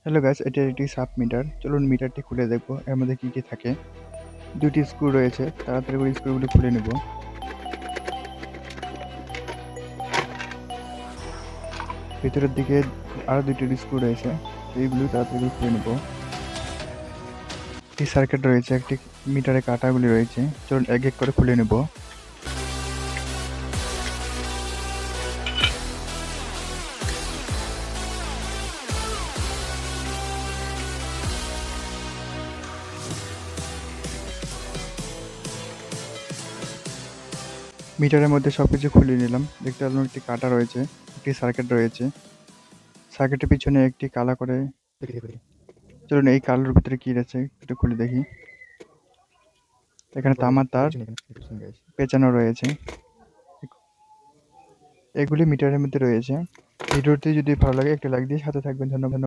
Hello guys, এটা একটি sub meter. চলুন মিটারটি খুলে দেখবো এর মধ্যে কি কি থাকে। দুটি স্ক্রু রয়েছে, তাড়াতাড়ি করে স্ক্রুগুলো খুলে নেব। ভেতরের দিকে আরো দুটি স্ক্রু রয়েছে, এইগুলো তাড়াতাড়ি করে খুলে নেব। একটি সার্কিট রয়েছে, একটি মিটারে কাঁটাগুলি রয়েছে, চলুন এক এক করে খুলে নেব। মিটারের মধ্যে সবকিছু খুলে নিলাম। দেখতে পেলাম একটি কাঁটা রয়েছে, একটি সার্কিট রয়েছে, সার্কিটের পিছনে একটি কালা করে। চলুন এই কালোর ভিতরে কি রয়েছে একটু খুলে দেখি। এখানে তামার তার পেঁচানো রয়েছে, এগুলি মিটারের মধ্যে রয়েছে। ভিডিওটি যদি ভালো লাগে একটি লাইক দিয়ে সাথে থাকবেন। ধন্যবাদ।